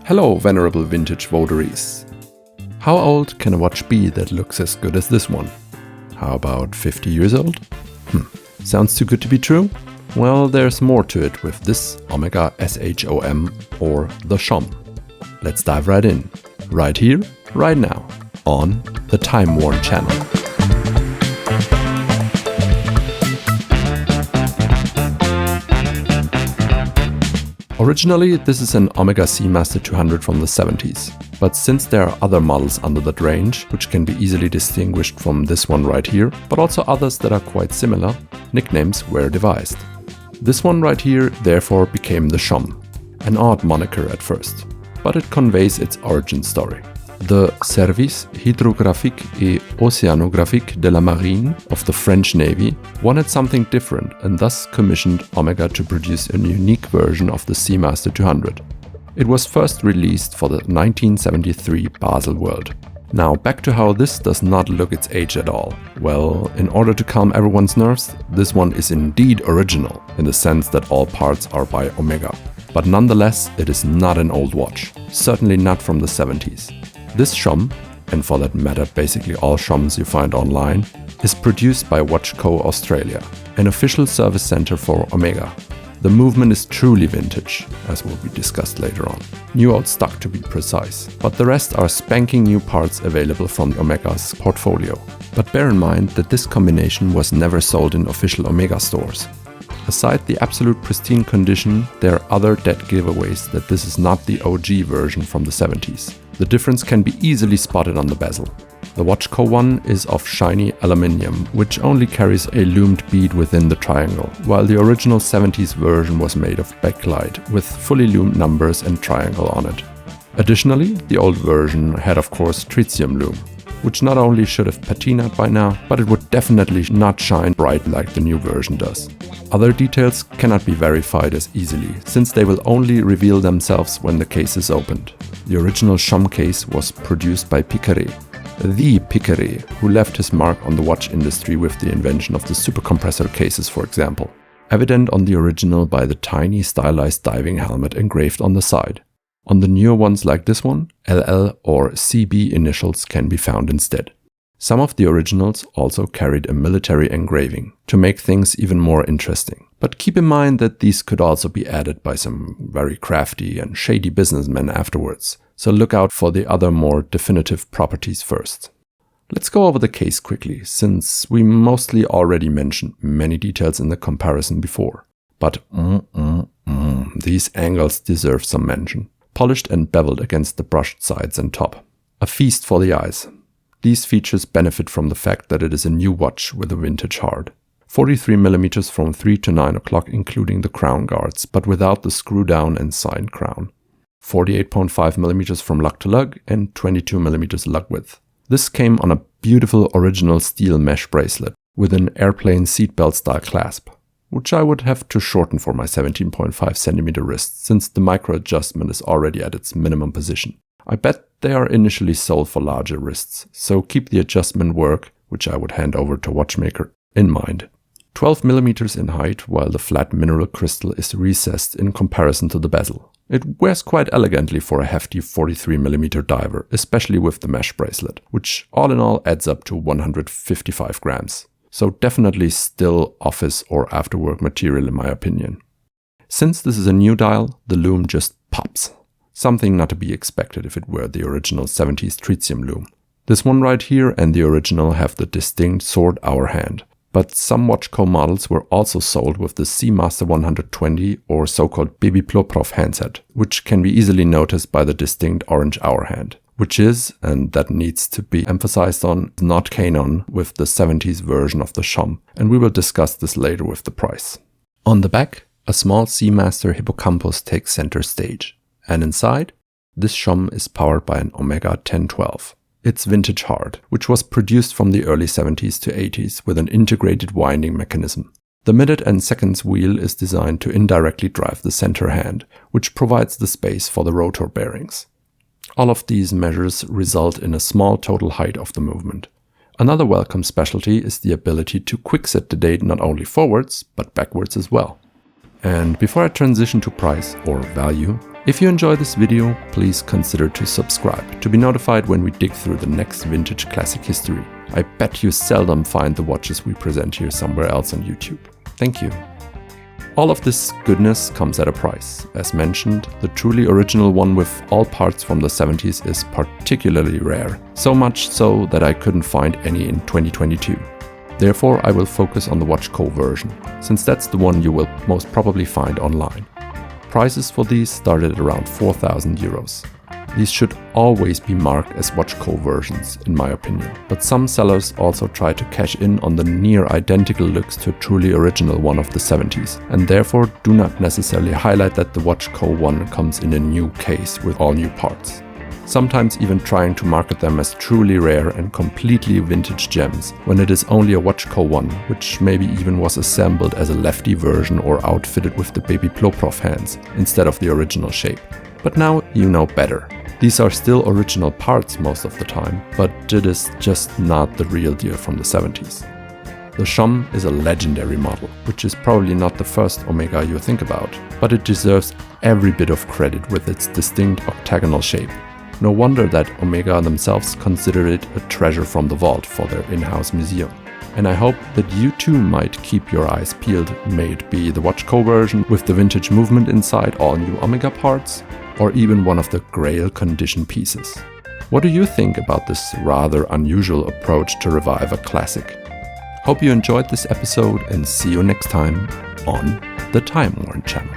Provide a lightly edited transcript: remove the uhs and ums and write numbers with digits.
Hello, venerable vintage votaries. How old can a watch be that looks as good as this one? How about 50 years old? Sounds too good to be true? Well, there's more to it with this Omega SHOM or the SHOM. Let's dive right in, right here, right now, on the Time Worn channel. Originally, this is an Omega Seamaster 200 from the 70s, but since there are other models under that range, which can be easily distinguished from this one right here, but also others that are quite similar, nicknames were devised. This one right here therefore became the SHOM, an odd moniker at first, but it conveys its origin story. The Service Hydrographique et Oceanographique de la Marine of the French Navy wanted something different and thus commissioned Omega to produce a unique version of the Seamaster 200. It was first released for the 1973 Basel World. Now back to how this does not look its age at all. Well, in order to calm everyone's nerves, this one is indeed original, in the sense that all parts are by Omega. But nonetheless, it is not an old watch, certainly not from the 70s. This SHOM, and for that matter basically all SHOMs you find online, is produced by WatchCo Australia, an official service center for Omega. The movement is truly vintage, as will be discussed later on. New old stock to be precise, but the rest are spanking new parts available from Omega's portfolio. But bear in mind that this combination was never sold in official Omega stores. Aside the absolute pristine condition, there are other dead giveaways that this is not the OG version from the 70s. The difference can be easily spotted on the bezel. The WatchCo one is of shiny aluminium, which only carries a loomed bead within the triangle, while the original 70s version was made of bakelite with fully loomed numbers and triangle on it. Additionally, the old version had of course tritium loom, which not only should have patinaed by now, but it would definitely not shine bright like the new version does. Other details cannot be verified as easily, since they will only reveal themselves when the case is opened. The original SHOM case was produced by Piqueret, the Piqueret, who left his mark on the watch industry with the invention of the supercompressor cases, for example, evident on the original by the tiny stylized diving helmet engraved on the side. On the newer ones like this one, LL or CB initials can be found instead. Some of the originals also carried a military engraving to make things even more interesting. But keep in mind that these could also be added by some very crafty and shady businessmen afterwards, so look out for the other more definitive properties first. Let's go over the case quickly, since we mostly already mentioned many details in the comparison before. But these angles deserve some mention. Polished and beveled against the brushed sides and top. A feast for the eyes. These features benefit from the fact that it is a new watch with a vintage heart. 43mm from 3 to 9 o'clock including the crown guards, but without the screw down and side crown. 48.5mm from lug to lug and 22mm lug width. This came on a beautiful original steel mesh bracelet with an airplane seatbelt style clasp, which I would have to shorten for my 17.5cm wrist, since the micro adjustment is already at its minimum position. I bet they are initially sold for larger wrists, so keep the adjustment work, which I would hand over to watchmaker, in mind. 12mm in height, while the flat mineral crystal is recessed in comparison to the bezel. It wears quite elegantly for a hefty 43mm diver, especially with the mesh bracelet, which all in all adds up to 155 grams. So definitely still office or after work material in my opinion. Since this is a new dial, the loom just pops. Something not to be expected if it were the original 70s tritium loom. This one right here and the original have the distinct sword hour hand. But some WatchCo models were also sold with the Seamaster 120 or so-called Baby Ploprof handset, which can be easily noticed by the distinct orange hour hand. Which is, and that needs to be emphasized on, not canon with the 70s version of the SHOM, and we will discuss this later with the price. On the back, a small Seamaster hippocampus takes center stage, and inside, this SHOM is powered by an Omega 1012. It's vintage heart, which was produced from the early 70s to 80s with an integrated winding mechanism. The minute and seconds wheel is designed to indirectly drive the center hand, which provides the space for the rotor bearings. All of these measures result in a small total height of the movement. Another welcome specialty is the ability to quickset the date not only forwards, but backwards as well. And before I transition to price or value, If you enjoy this video, please consider to subscribe to be notified when we dig through the next vintage classic history. I bet you seldom find the watches we present here somewhere else on YouTube. Thank you. All of this goodness comes at a price. As mentioned, the truly original one with all parts from the 70s is particularly rare, so much so that I couldn't find any in 2022. Therefore, I will focus on the WatchCo version, since that's the one you will most probably find online. Prices for these started at around 4,000 euros. These should always be marked as WatchCo versions, in my opinion, but some sellers also try to cash in on the near identical looks to a truly original one of the 70s, and therefore do not necessarily highlight that the WatchCo one comes in a new case with all new parts. Sometimes even trying to market them as truly rare and completely vintage gems, when it is only a WatchCo one, which maybe even was assembled as a lefty version or outfitted with the baby Ploprof hands, instead of the original shape. But now you know better. These are still original parts most of the time, but it is just not the real deal from the 70s. The SHOM is a legendary model, which is probably not the first Omega you think about, but it deserves every bit of credit with its distinct octagonal shape. No wonder that Omega themselves consider it a treasure from the vault for their in-house museum. And I hope that you too might keep your eyes peeled, may it be the WatchCo version with the vintage movement inside all new Omega parts, or even one of the Grail condition pieces. What do you think about this rather unusual approach to revive a classic? Hope you enjoyed this episode and see you next time on the Time Worn channel.